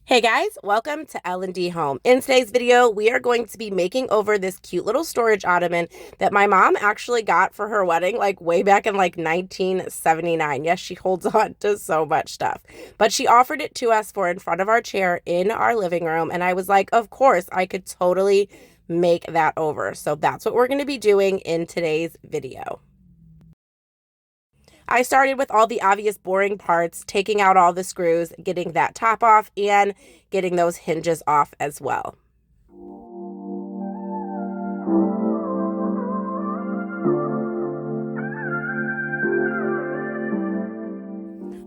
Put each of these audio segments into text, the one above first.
Hey guys, welcome to L&D Home. In today's video, we are going to be making over this cute little storage ottoman that my mom actually got for her wedding like way back in like 1979. Yes, she holds on to so much stuff. But she offered it to us for in front of our chair in our living room, and I was like, of course, I could totally make that over. So that's what we're going to be doing in today's video. I started with all the obvious boring parts, taking out all the screws, getting that top off, and getting those hinges off as well.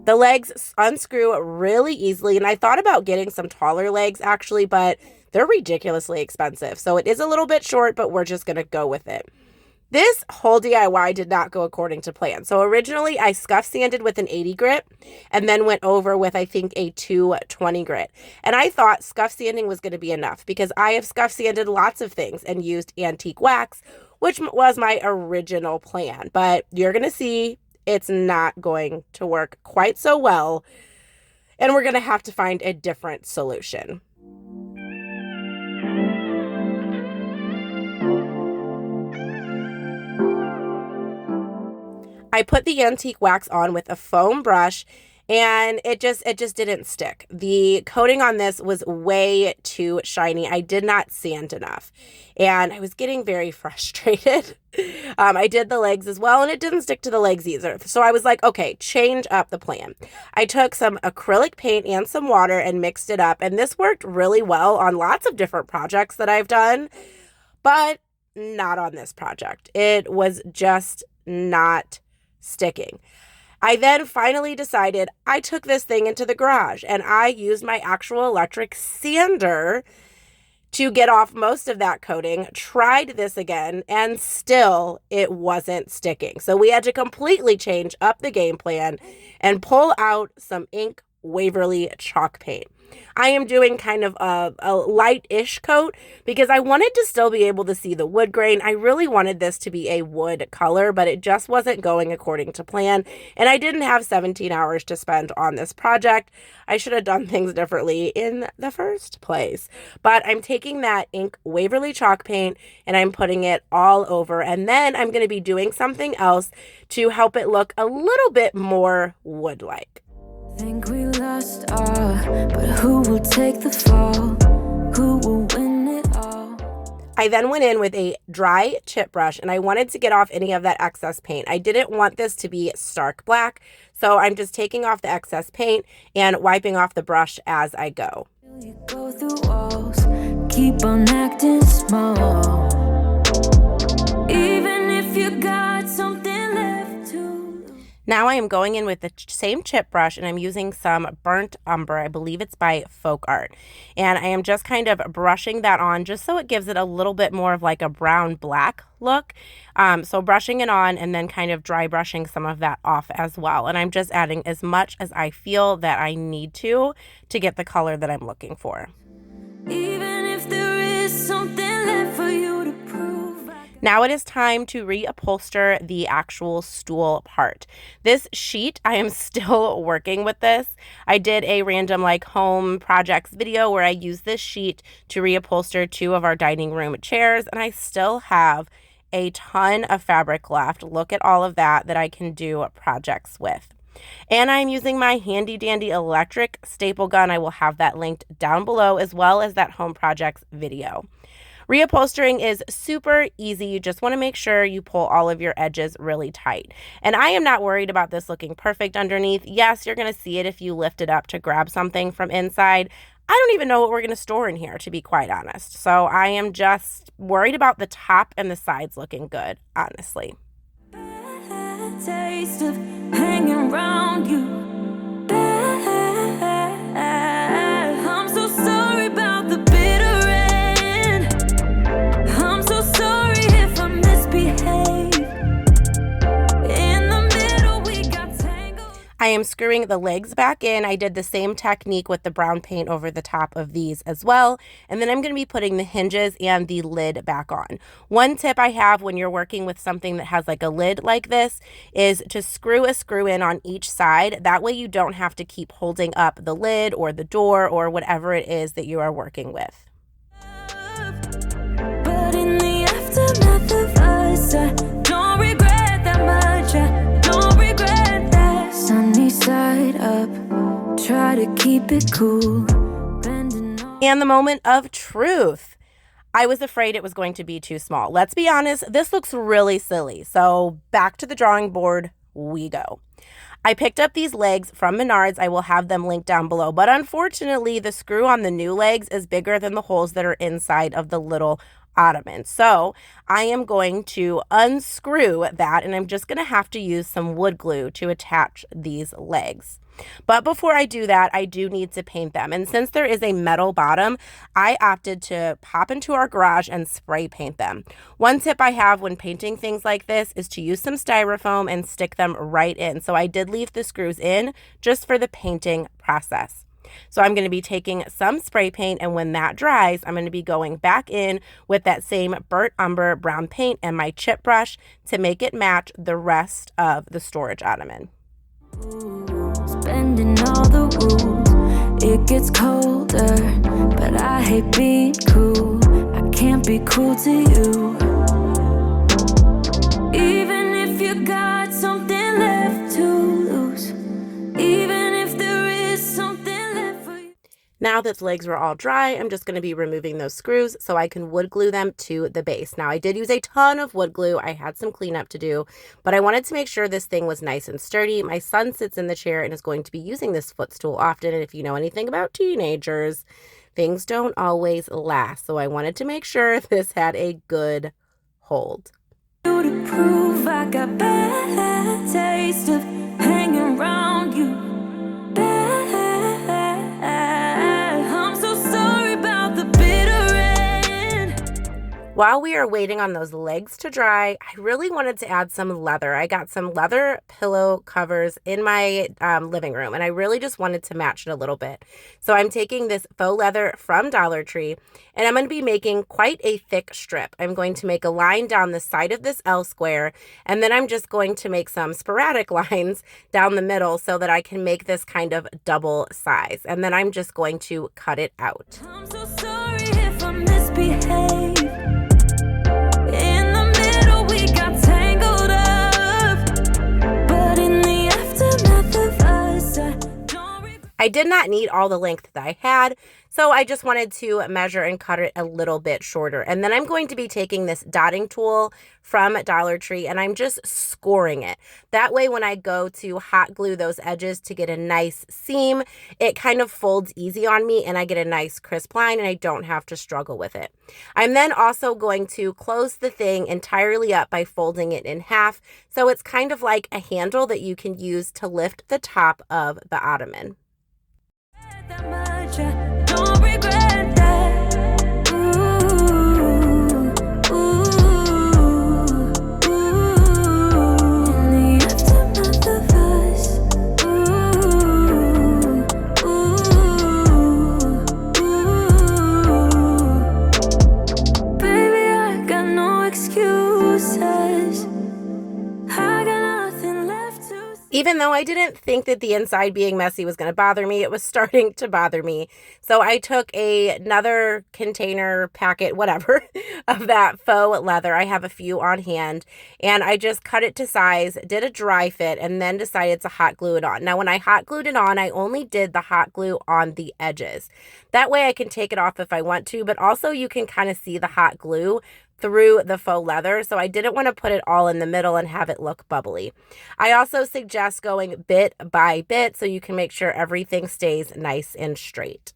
The legs unscrew really easily, and I thought about getting some taller legs actually, but they're ridiculously expensive. So it is a little bit short, but we're just going to go with it. This whole DIY did not go according to plan. So originally I scuff sanded with an 80 grit and then went over with, I think, a 220 grit. And I thought scuff sanding was going to be enough because I have scuff sanded lots of things and used antique wax, which was my original plan. But you're going to see it's not going to work quite so well. And we're going to have to find a different solution. I put the antique wax on with a foam brush and it just didn't stick. The coating on this was way too shiny. I did not sand enough and I was getting very frustrated. I did the legs as well and it didn't stick to the legs either. So I was like, okay, change up the plan. I took some acrylic paint and some water and mixed it up, and this worked really well on lots of different projects that I've done, but not on this project. It was just not sticking. I then finally decided I took this thing into the garage and I used my actual electric sander to get off most of that coating, tried this again, and still it wasn't sticking. So we had to completely change up the game plan and pull out some ink Waverly chalk paint. I am doing kind of a light-ish coat because I wanted to still be able to see the wood grain. I really wanted this to be a wood color, but it just wasn't going according to plan. And I didn't have 17 hours to spend on this project. I should have done things differently in the first place. But I'm taking that ink Waverly chalk paint and I'm putting it all over. And then I'm going to be doing something else to help it look a little bit more wood-like. Think we lost all, but who will take the fall? Who will win it all? I then went in with a dry chip brush and I wanted to get off any of that excess paint. I didn't want this to be stark black, so I'm just taking off the excess paint and wiping off the brush as I go. You go through walls, keep on acting small. Even if you got something left to lose. Now I am going in with the same chip brush and I'm using some burnt umber. I believe it's by Faux. And I am just kind of brushing that on just so it gives it a little bit more of like a brown black look. So brushing it on and then kind of dry brushing some of that off as well. And I'm just adding as much as I feel that I need to get the color that I'm looking for. Even if there is something left for you to prove. Now it is time to reupholster the actual stool part. This sheet, I am still working with this. I did a random like home projects video where I used this sheet to reupholster 2 of our dining room chairs, and I still have a ton of fabric left. Look at all of that I can do projects with. And I'm using my handy dandy electric staple gun. I will have that linked down below, as well as that home projects video. Reupholstering is super easy. You just want to make sure you pull all of your edges really tight. And I am not worried about this looking perfect underneath. Yes, you're going to see it if you lift it up to grab something from inside. I don't even know what we're going to store in here, to be quite honest. So I am just worried about the top and the sides looking good, honestly. Bad taste of hanging around you. Bad. I'm so sorry about the bitter end. I'm so sorry if I misbehaved. In the middle we got tangled. I I am screwing the legs back in. I did the same technique with the brown paint over the top of these as well. And then I'm going to be putting the hinges and the lid back on. One tip I have when you're working with something that has like a lid like this is to screw a screw in on each side. That way you don't have to keep holding up the lid or the door or whatever it is that you are working with. But in the aftermath of us, I don't regret that much. I don't regret that. Sunny side up, try to keep it cool. And the moment of truth. I was afraid it was going to be too small. Let's be honest, this looks really silly. So back to the drawing board we go. I picked up these legs from Menards. I will have them linked down below. But unfortunately, the screw on the new legs is bigger than the holes that are inside of the little Ottoman. So I am going to unscrew that, and I'm just going to have to use some wood glue to attach these legs. But before I do that, I do need to paint them. And since there is a metal bottom, I opted to pop into our garage and spray paint them. One tip I have when painting things like this is to use some styrofoam and stick them right in. So I did leave the screws in just for the painting process. So I'm going to be taking some spray paint, and when that dries, I'm going to be going back in with that same burnt umber brown paint and my chip brush to make it match the rest of the storage ottoman. Spending all the rules, it gets colder, but I hate being cool. I can't be cruel to you. Even if you got something left to lose, even if there is something left for you. Now that the legs were all dry, I'm just going to be removing those screws so I can wood glue them to the base. Now, I did use a ton of wood glue. I had some cleanup to do, but I wanted to make sure this thing was nice and sturdy. My son sits in the chair and is going to be using this footstool often. And if you know anything about teenagers, things don't always last. So I wanted to make sure this had a good hold. To prove I got bad taste of hanging around you. While we are waiting on those legs to dry, I really wanted to add some leather. I got some leather pillow covers in my living room, and I really just wanted to match it a little bit. So I'm taking this faux leather from Dollar Tree, and I'm going to be making quite a thick strip. I'm going to make a line down the side of this L square, and then I'm just going to make some sporadic lines down the middle so that I can make this kind of double size. And then I'm just going to cut it out. I'm so sorry if I misbehave. I did not need all the length that I had, so I just wanted to measure and cut it a little bit shorter. And then I'm going to be taking this dotting tool from Dollar Tree, and I'm just scoring it. That way, when I go to hot glue those edges to get a nice seam, it kind of folds easy on me, and I get a nice crisp line, and I don't have to struggle with it. I'm then also going to close the thing entirely up by folding it in half, so it's kind of like a handle that you can use to lift the top of the ottoman. That much, I don't regret that. Ooh, ooh, ooh. In the aftermath of us. Ooh, ooh. Baby, I got no excuses. I got nothing left to say. Even though I didn't think that the inside being messy was going to bother me, it was starting to bother me. So I took another container, packet, whatever, of that faux leather. I have a few on hand, and I just cut it to size, did a dry fit, and then decided to hot glue it on. Now, when I hot glued it on, I only did the hot glue on the edges. That way I can take it off if I want to, but also you can kind of see the hot glue through the faux leather, so I didn't want to put it all in the middle and have it look bubbly. I also suggest going bit by bit so you can make sure everything stays nice and straight.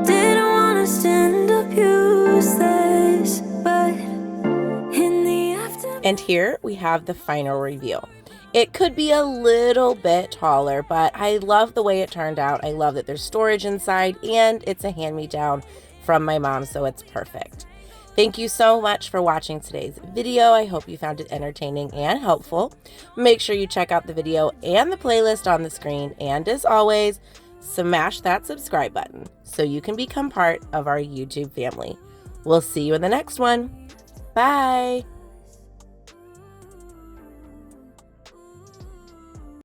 Didn't wanna stand up useless, but in the aftermath. And here we have the final reveal. It could be a little bit taller, but I love the way it turned out. I love that there's storage inside, and it's a hand-me-down from my mom, so it's perfect. Thank you so much for watching today's video. I hope you found it entertaining and helpful. Make sure you check out the video and the playlist on the screen. And as always, smash that subscribe button so you can become part of our YouTube family. We'll see you in the next one. Bye.